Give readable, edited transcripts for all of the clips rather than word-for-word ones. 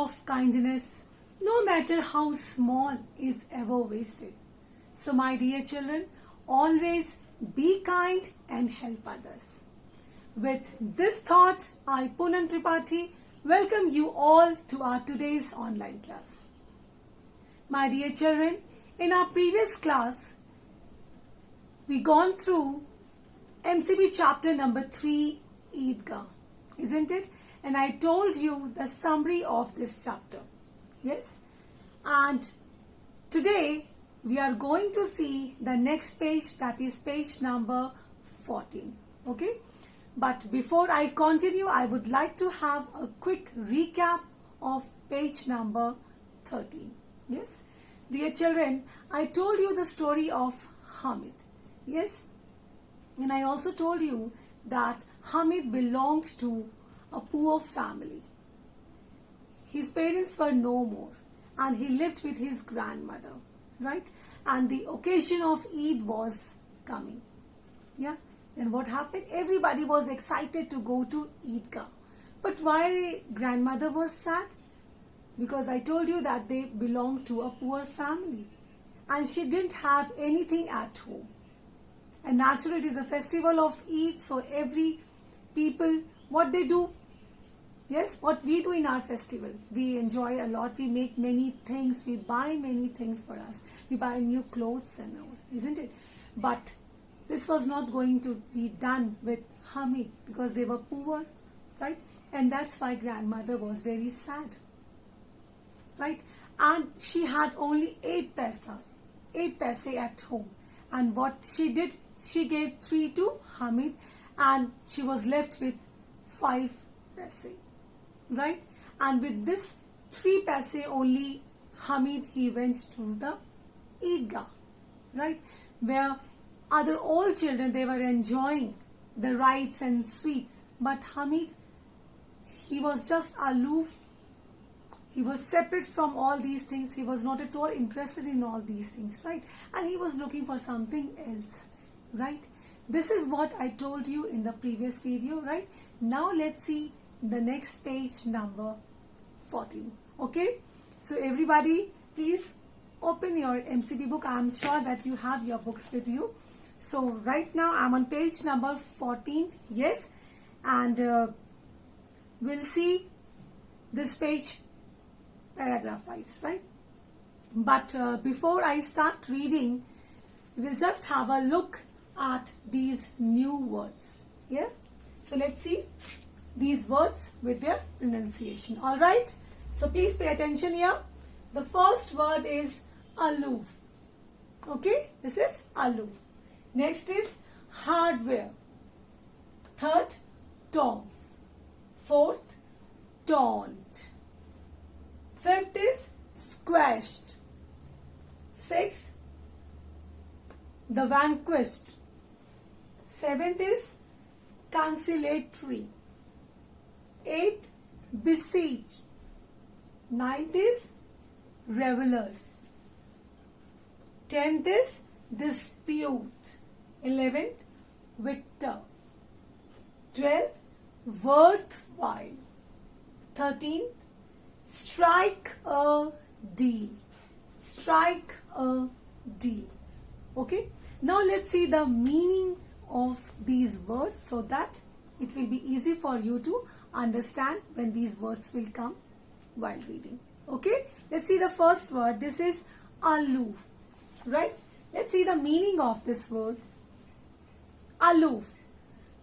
of kindness, no matter how small, is ever wasted. So my dear children, always be kind and help others. With this thought, I, Poonam Tripathi, welcome you all to our today's online class. My dear children, in our previous class, we gone through MCB chapter number 3, Eidgah, isn't it? And I told you the summary of this chapter. Yes? And today we are going to see the next page, that is page number 14. Okay? But before I continue, I would like to have a quick recap of page number 13. Yes? Dear children, I told you the story of Hamid. Yes? And I also told you that Hamid belonged to a poor family. His parents were no more and he lived with his grandmother, right? And the occasion of Eid was coming. Yeah? Then what happened? Everybody was excited to go to Eidgah. But why grandmother was sad? Because I told you that they belonged to a poor family and she didn't have anything at home. And naturally it is a festival of Eid, so every people, what they do? Yes, what we do in our festival, we enjoy a lot, we make many things, we buy many things for us, we buy new clothes and all, isn't it? But this was not going to be done with Hamid because they were poor, right? And that's why grandmother was very sad, right? And she had only 8 paise at home. And what she did, she gave 3 to Hamid and she was left with 5 paise, right? And with this 3 paise only, Hamid, he went to the Eidgah, right? Where other all children, they were enjoying the rites and sweets. But Hamid, he was just aloof. He was separate from all these things. He was not at all interested in all these things, right? And he was looking for something else, right? This is what I told you in the previous video, right? Now let's see the next page number 14, okay? So everybody, please open your MCB book. I am sure that you have your books with you. So right now I'm on page number 14, yes? And we'll see this page paragraph wise, right? But before I start reading, we'll just have a look at these new words. Yeah? So let's see these words with their pronunciation. Alright? So please pay attention here. The first word is aloof. Okay? This is aloof. Next is hardware. Third, tongs. Fourth, taunt. Fifth is squashed. Sixth, the vanquished. Seventh is conciliatory. Eighth, besieged. Ninth is revelers. 10th is dispute. 11th, victor. 12th, worthwhile. 13th, strike a deal. Strike a deal. Okay. Now let's see the meanings of these words so that it will be easy for you to understand when these words will come while reading. Okay. Let's see the first word. This is aloof. Right. Let's see the meaning of this word. Aloof.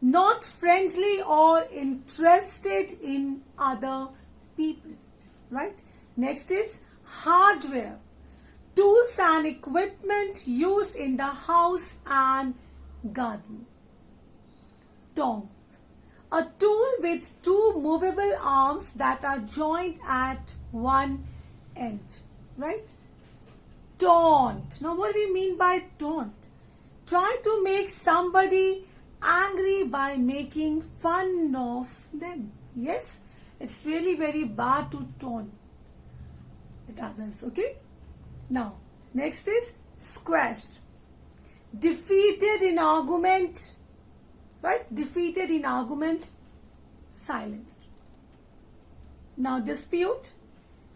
Not friendly or interested in other people. Right. Next is hardware. Tools and equipment used in the house and garden. Tongs. A tool with 2 movable arms that are joined at one end. Right. Taunt. Now what do we mean by taunt? Try to make somebody angry by making fun of them. Yes. It's really very bad to taunt at others. Okay. Now, next is squashed. Defeated in argument. Right? Defeated in argument. Silenced. Now, dispute.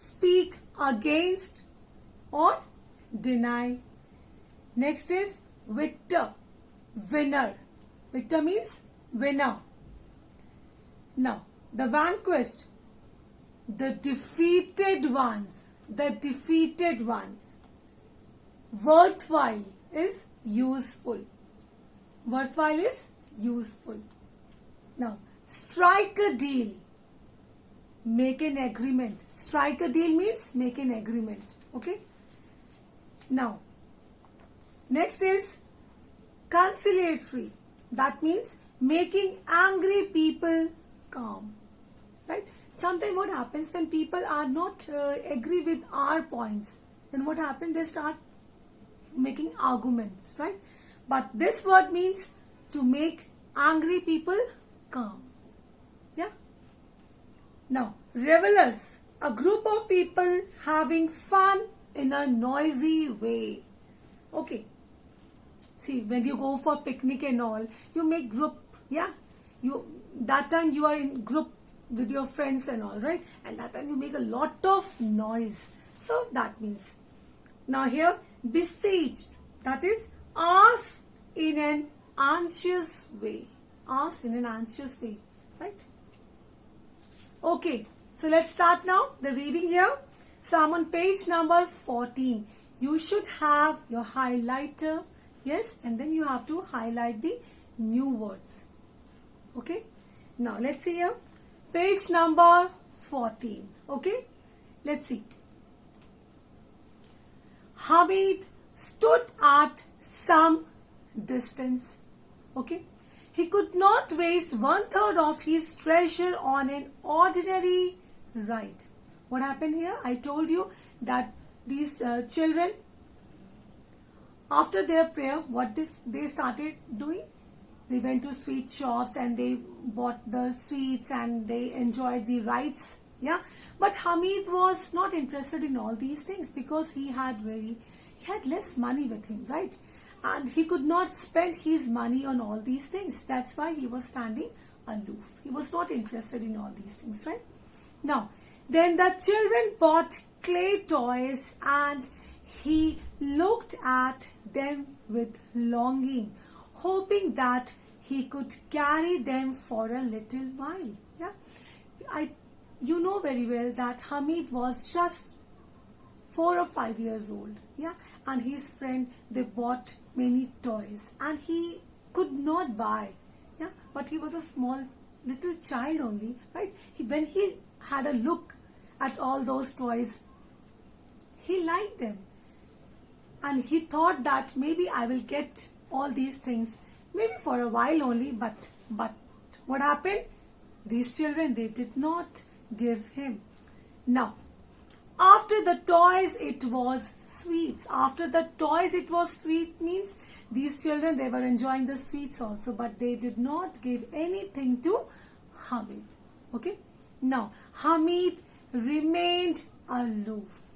speak against or deny. Next is victor, winner. Victor means winner. Now, the vanquished, the defeated ones, the defeated ones. Worthwhile is useful. Worthwhile is useful. Now, strike a deal, make an agreement. Strike a deal means make an agreement. Okay? Now, next is conciliatory. That means making angry people calm. Right? Sometimes what happens when people are not agree with our points, then what happens? They start making arguments, right? But this word means to make angry people calm. Yeah? Now, revelers, a group of people having fun in a noisy way. Okay. See, when you go for picnic and all, you make group, yeah? That time you are in group with your friends and all, right? And that time you make a lot of noise. So that means. Now here, besieged. That is asked in an anxious way. Asked in an anxious way, right? Okay, so let's start now the reading here. So I'm on page number 14. You should have your highlighter, yes, and then you have to highlight the new words. Okay, now let's see here. Page number 14. Okay, let's see. Hamid stood at some distance. Okay, he could not waste 1/3 of his treasure on an ordinary ride. What happened here? I told you that these children, after their prayer, what they started doing? They went to sweet shops and they bought the sweets and they enjoyed the rides. Yeah, but Hamid was not interested in all these things because he had less money with him, right? And he could not spend his money on all these things. That's why he was standing aloof. He was not interested in all these things, right? Now, then the children bought clay toys and he looked at them with longing, hoping that he could carry them for a little while. Yeah, you know very well that Hamid was just 4 or 5 years old. Yeah, and his friend, they bought many toys and he could not buy. Yeah, but he was a small little child only, right? When he had a look at all those toys, he liked them. And he thought that maybe I will get all these things, maybe for a while only, but what happened? These children, they did not give him. Now, after the toys, it was sweets. After the toys, it was sweet means these children, they were enjoying the sweets also, but they did not give anything to Hamid. Okay? Now, Hamid remained aloof.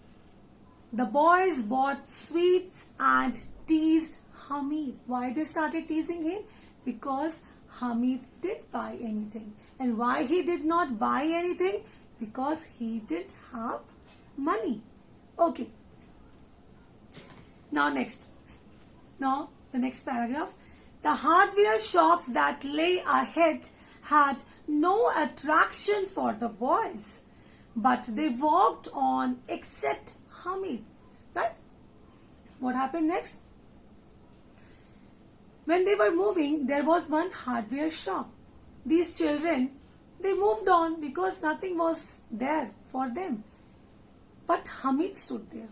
The boys bought sweets and teased Hamid. Why they started teasing him? Because Hamid didn't buy anything. And why he did not buy anything? Because he didn't have money. Okay. Now next. Now the next paragraph. The hardware shops that lay ahead had no attraction for the boys, but they walked on except Hamid. Right? What happened next? When they were moving, there was one hardware shop. These children, they moved on because nothing was there for them. But Hamid stood there.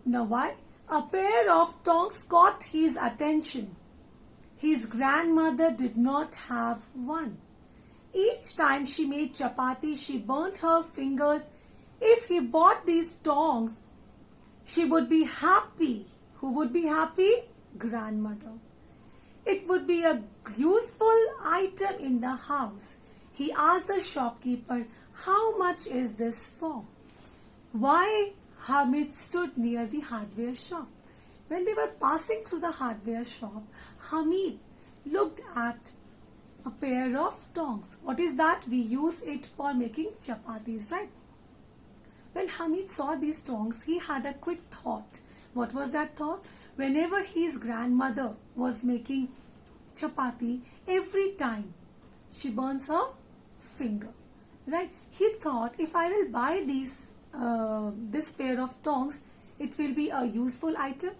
Now why? A pair of tongs caught his attention. His grandmother did not have one. Each time she made chapati, she burnt her fingers. If he bought these tongs, she would be happy. Who would be happy? Grandmother. It would be a useful item in the house. He asked the shopkeeper, "How much is this for?" Why Hamid stood near the hardware shop. When they were passing through the hardware shop, Hamid looked at a pair of tongs. What is that? We use it for making chapatis, right? When Hamid saw these tongs, he had a quick thought. What was that thought? Whenever his grandmother was making chapati, every time she burns her finger, right? He thought, if I will buy this pair of tongs, it will be a useful item,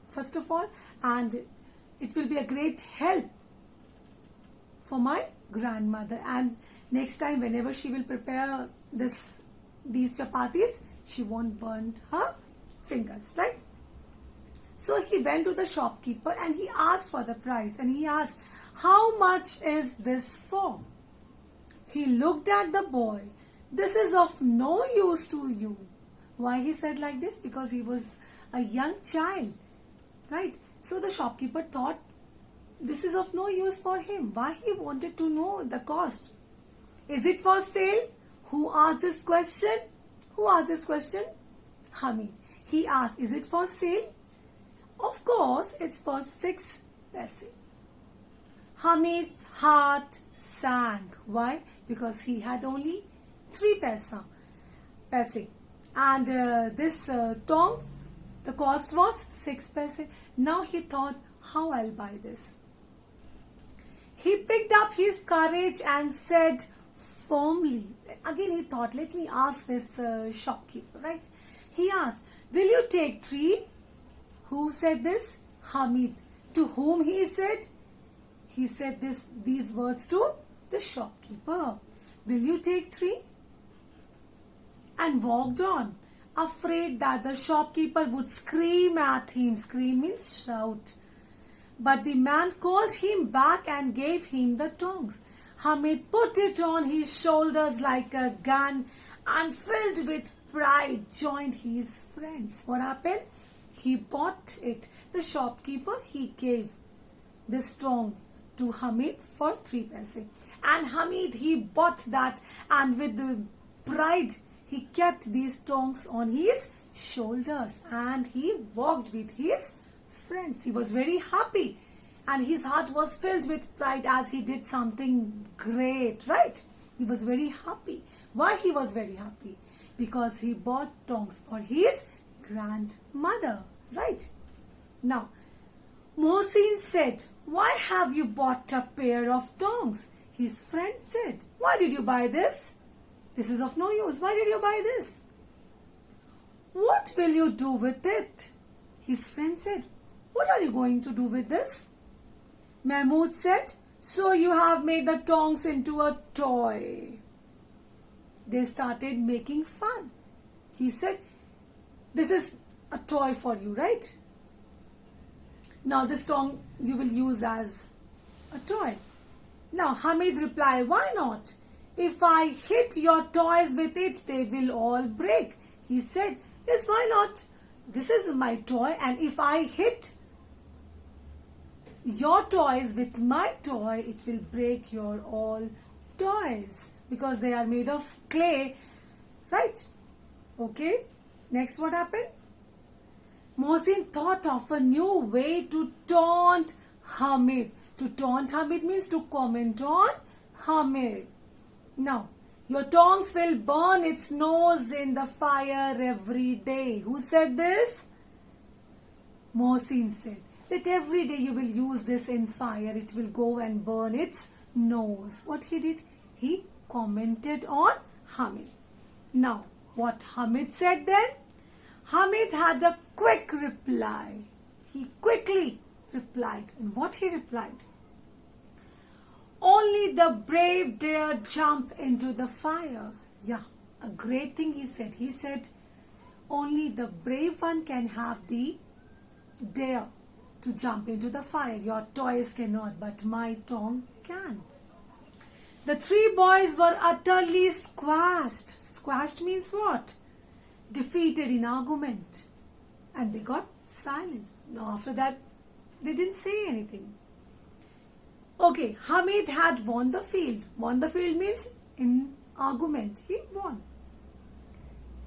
first of all, and it will be a great help for my grandmother. And next time, whenever she will prepare these chapatis, she won't burn her fingers, right? So he went to the shopkeeper and he asked for the price, and he asked, how much is this for? He looked at the boy. This is of no use to you. Why he said like this? Because he was a young child, right? So the shopkeeper thought this is of no use for him. Why he wanted to know the cost? Is it for sale? Who asked this question? Who asked this question? Hamid. He asked, is it for sale? Of course, it's for 6 paise. Hamid's heart sank. Why? Because he had only 3 paise. And this tongs, the cost was 6 paise. Now he thought, how I'll buy this? He picked up his courage and said firmly, again he thought, let me ask this shopkeeper, right? He asked, will you take 3? Who said this? Hamid. To whom he said? He said these words to the shopkeeper. Will you take 3? And walked on, afraid that the shopkeeper would scream at him. Scream means shout. But the man called him back and gave him the tongs. Hamid put it on his shoulders like a gun and, filled with pride, joined his friends. What happened? He bought it. The shopkeeper, he gave this tongs to Hamid for 3 paise. And Hamid, he bought that, and with the pride, he kept these tongs on his shoulders and he walked with his friends. He was very happy and his heart was filled with pride as he did something great, right? He was very happy. Why he was very happy? Because he bought tongs for his grandmother, right? Now, Mohsin said, why have you bought a pair of tongs? His friend said, why did you buy this? This is of no use. Why did you buy this? What will you do with it? His friend said, what are you going to do with this? Mahmoud said, so you have made the tongs into a toy. They started making fun. He said, this is a toy for you, right? Now this tong you will use as a toy. Now Hamid replied, why not? If I hit your toys with it, they will all break. He said, yes, why not? This is my toy, and if I hit your toys with my toy, it will break your all toys because they are made of clay, right? Okay, next what happened? Mohsin thought of a new way to taunt Hamid. To taunt Hamid means to comment on Hamid. Now, your tongs will burn its nose in the fire every day. Who said this? Mohsin said that every day you will use this in fire. It will go and burn its nose. What he did? He commented on Hamid. Now, what Hamid said then? Hamid had a quick reply. He quickly replied. And what he replied? Only the brave dare jump into the fire. Yeah, a great thing he said. He said, only the brave one can have the dare to jump into the fire. Your toys cannot, but my tongue can. The 3 boys were utterly squashed. Squashed means what? Defeated in argument. And they got silence. Now after that, they didn't say anything. Okay, Hamid had won the field. Won the field means in argument. He won.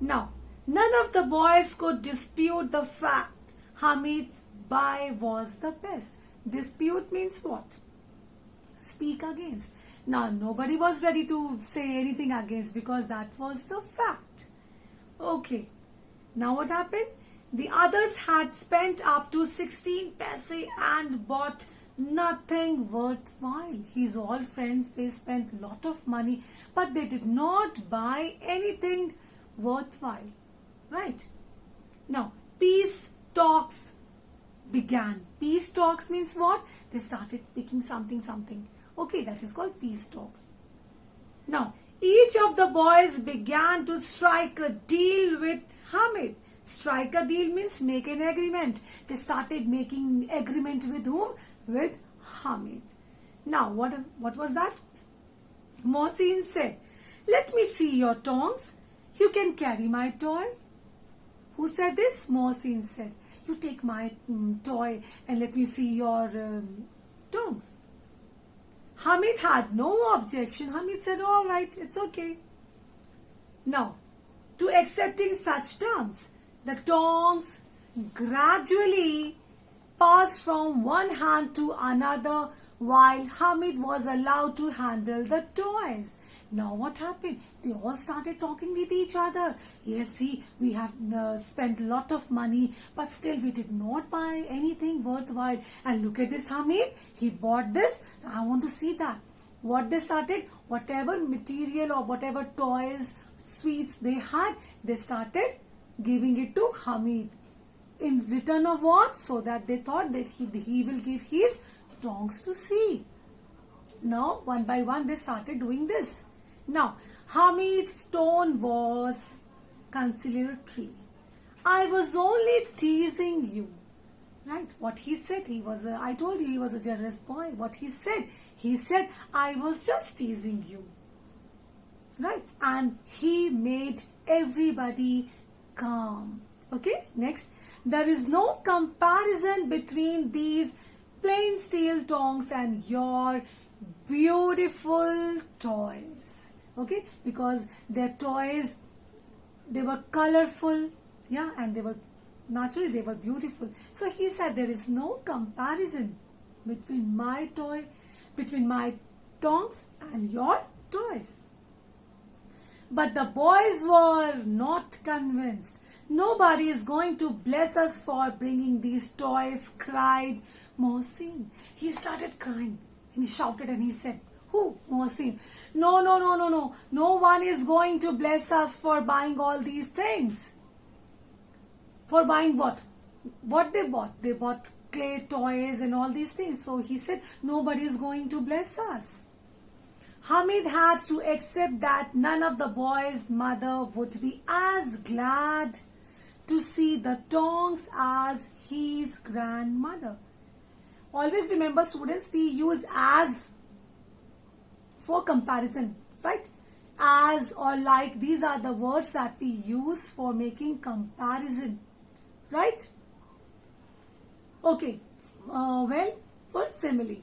Now, none of the boys could dispute the fact Hamid's buy was the best. Dispute means what? Speak against. Now, nobody was ready to say anything against because that was the fact. Okay. Now what happened? The others had spent up to 16 paise and bought nothing worthwhile. His all friends, they spent lot of money, but they did not buy anything worthwhile. Right? Now, peace talks began. Peace talks means what? They started speaking something. Okay, that is called peace talks. Now, each of the boys began to strike a deal with Hamid. Strike a deal means make an agreement. They started making agreement with whom? With Hamid. Now, what was that? Mohsin said, "Let me see your tongs. You can carry my toy." Who said this? Mohsin said, "You take my toy and let me see your tongs." Hamid had no objection. Hamid said, "All right, it's okay." Now, to accepting such terms, the tongs gradually passed from one hand to another while Hamid was allowed to handle the toys. Now what happened? They all started talking with each other. Yes, see, we have spent a lot of money, but still we did not buy anything worthwhile. And look at this Hamid, he bought this. I want to see that. What they started, whatever material or whatever toys, sweets they had, they started giving it to Hamid. In return of what? So that they thought that he will give his tongs to see. Now, one by one, they started doing this. Now, Hamid's tone was conciliatory. "I was only teasing you." Right? What he said, I told you he was a generous boy. What he said, "I was just teasing you." Right? And he made everybody calm. Okay, next. "There is no comparison between these plain steel tongs and your beautiful toys." Okay, because their toys, they were colorful, yeah, and they were beautiful. So he said, "There is no comparison between my tongs and your toys." But the boys were not convinced. "Nobody is going to bless us for bringing these toys," cried Mohsin. He started crying and he shouted and he said, "Who? Mohsin. No. No one is going to bless us for buying all these things." For buying what? What they bought? They bought clay toys and all these things. So he said, "Nobody is going to bless us." Hamid had to accept that none of the boys' mother would be as glad to see the tongs as his grandmother. Always remember, students, we use "as" for comparison, right? As or like, these are the words that we use for making comparison, right? Okay, well, for simile,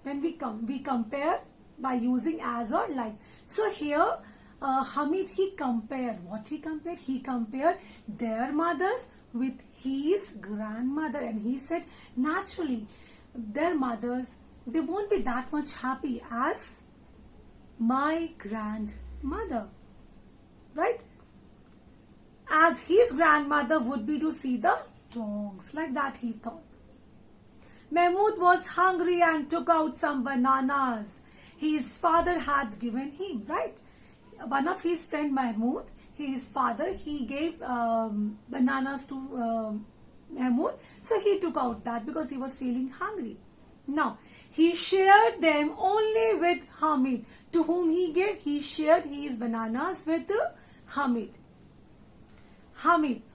when we compare by using "as" or "like." So here, Hamid, he compared. What he compared? He compared their mothers with his grandmother, and he said, naturally, their mothers, they won't be that much happy as my grandmother, right? As his grandmother would be to see the tongs. Like that he thought. Mahmoud was hungry and took out some bananas his father had given him, right? One of his friend Mahmoud, his father, he gave bananas to Mahmoud. So he took out that because he was feeling hungry. Now, he shared them only with Hamid, to whom he shared his bananas with Hamid.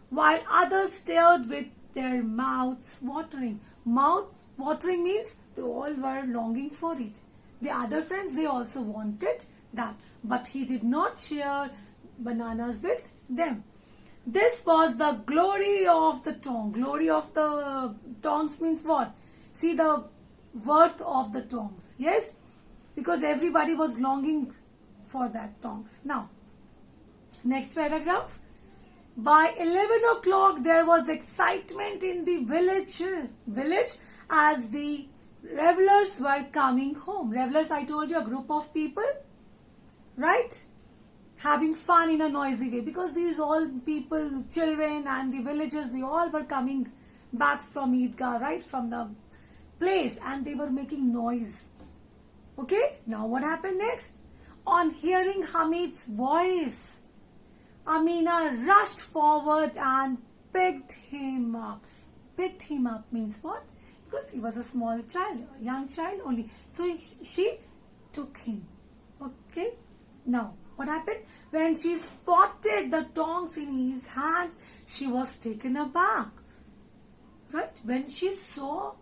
While others stared with their mouths watering. Mouths watering means they all were longing for it. The other friends, they also wanted that, but he did not share bananas with them. This was the glory of the tongue. Glory of the tongues means what? See the worth of the tongues. Yes? Because everybody was longing for that tongues. Now, next paragraph. By 11 o'clock, there was excitement in the village as the revelers were coming home. Revelers, I told you, a group of people, right? having fun in a noisy way, because these all people, children and the villagers, they all were coming back from Eidgah, right, from the place, and they were making noise. Okay, now what happened next? On hearing Hamid's voice, Amina rushed forward and picked him up. Picked him up means what? Because he was a small child, a young child only. So she took him. Okay, now what happened? When she spotted the tongs in his hands, she was taken aback. Right? When she saw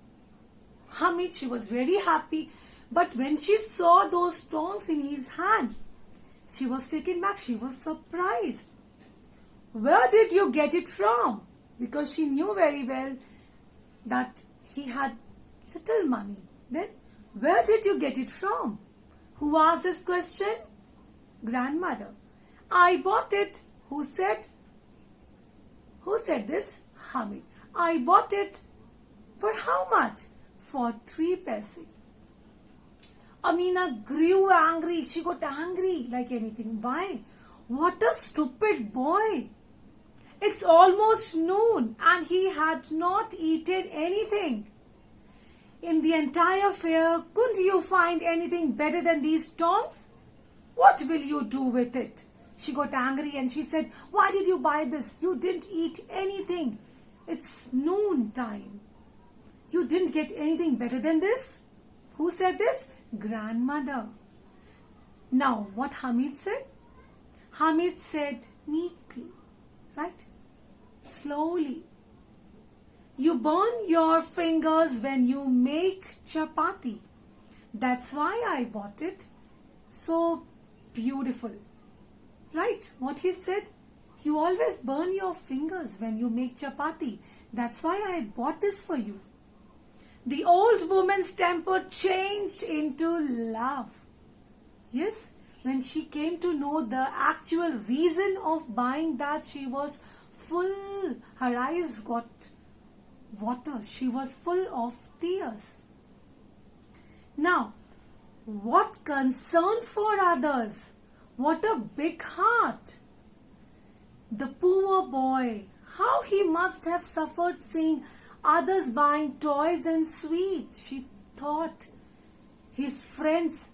Hamid, she was very happy. But when she saw those tongs in his hand, she was taken back. She was surprised. Where did you get it from? Because she knew very well that he had little money. Then, where did you get it from? Who asked this question? Grandmother. I bought it. Who said? Who said this? Hamid. I bought it. For how much? For 3 paise. Amina grew angry. She got angry like anything. Why? What a stupid boy. It's almost noon and he had not eaten anything. In the entire fair, couldn't you find anything better than these tongs? What will you do with it? She got angry and she said, why did you buy this? You didn't eat anything. It's noon time. You didn't get anything better than this? Who said this? Grandmother. Now, what Hamid said? Hamid said meekly, right? Slowly. You burn your fingers when you make chapati. That's why I bought it. So beautiful. Right? What he said? You always burn your fingers when you make chapati. That's why I bought this for you. The old woman's temper changed into love. Yes, when she came to know the actual reason of buying that, she was full, her eyes got water. She was full of tears. Now, what concern for others? What a big heart. The poor boy, how he must have suffered seeing others buying toys and sweets. She thought his friends,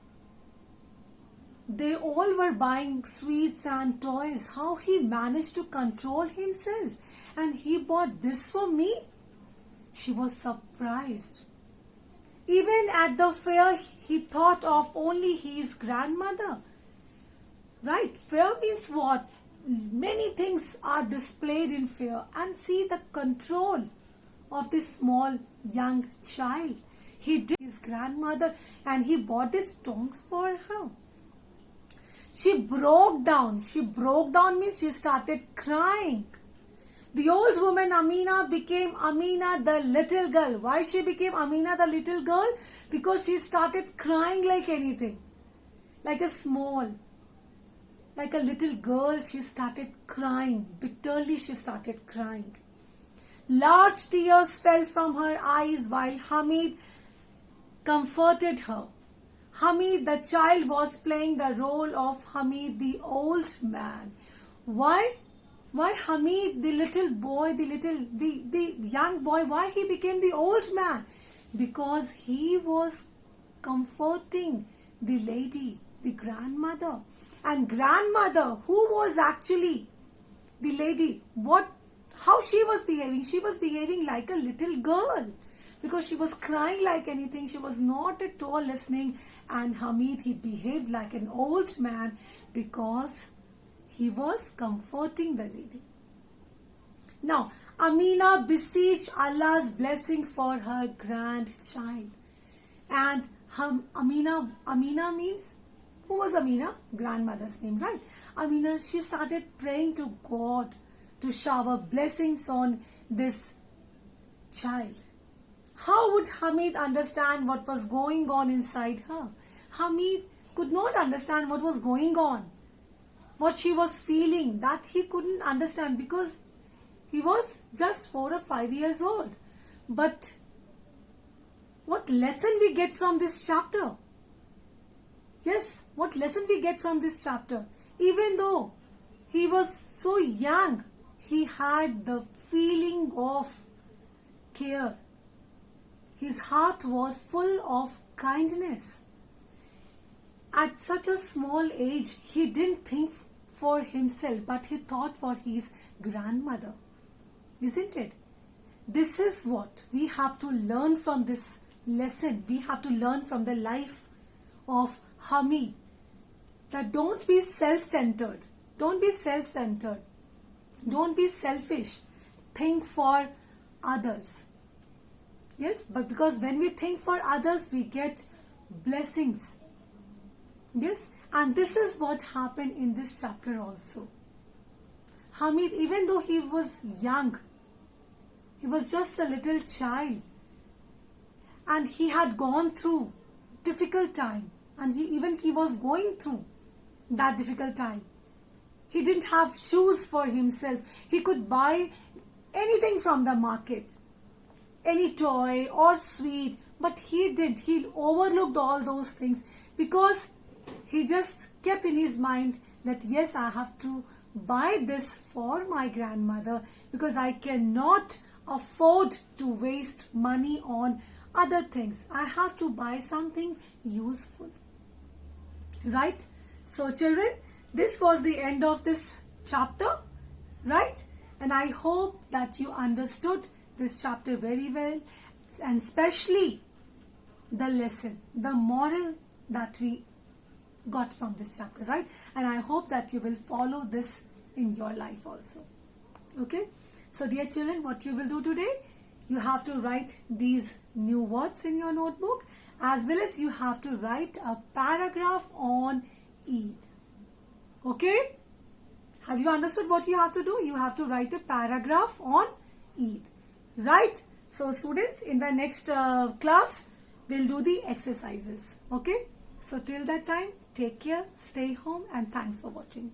they all were buying sweets and toys. How he managed to control himself. And he bought this for me? She was surprised. Even at the fair, he thought of only his grandmother. Right? Fair means what? Many things are displayed in fair. And see the control of this small young child. He did his grandmother and he bought these tongs for her. She broke down. She broke down means she started crying. The old woman Amina became Amina the little girl. Why she became Amina the little girl? Because she started crying like anything. Like a little girl, she started crying. Bitterly she started crying. Large tears fell from her eyes while Hamid comforted her. Hamid the child was playing the role of Hamid the old man. Why? Why Hamid the little boy, the young boy, why he became the old man? Because he was comforting the lady, the grandmother. And grandmother, who was actually the lady, how she was behaving? She was behaving like a little girl. Because she was crying like anything. She was not at all listening. And Hamid, he behaved like an old man because he was comforting the lady. Now, Amina beseeched Allah's blessing for her grandchild. And Amina means, who was Amina? Grandmother's name, right? Amina, she started praying to God to shower blessings on this child. How would Hamid understand what was going on inside her? Hamid could not understand what was going on. What she was feeling, that he couldn't understand because he was just 4 or 5 years old. But what lesson we get from this chapter? Yes, what lesson we get from this chapter? Even though he was so young, he had the feeling of care. His heart was full of kindness. At such a small age, he didn't think for himself, but he thought for his grandmother. Isn't it? This is what we have to learn from this lesson. We have to learn from the life of Hamid. That don't be self-centered. Don't be self-centered. Don't be selfish. Think for others. Yes, but because when we think for others, we get blessings. Yes, and this is what happened in this chapter also. Hamid, even though he was young, he was just a little child, and he had gone through difficult time, and he was going through that difficult time. He didn't have shoes for himself. He could buy anything from the market, any toy or sweet, but he didn't. He overlooked all those things because he just kept in his mind that yes, I have to buy this for my grandmother because I cannot afford to waste money on other things. I have to buy something useful. Right? So children, this was the end of this chapter. Right? And I hope that you understood this chapter very well, and especially the lesson, the moral that we got from this chapter, right? And I hope that you will follow this in your life also. Okay? So dear children, what you will do today, you have to write these new words in your notebook, as well as you have to write a paragraph on Eid. Okay? Have you understood what you have to do? You have to write a paragraph on Eid. Right? So students, in the next class, we'll do the exercises. Okay? So till that time, take care, stay home, and thanks for watching.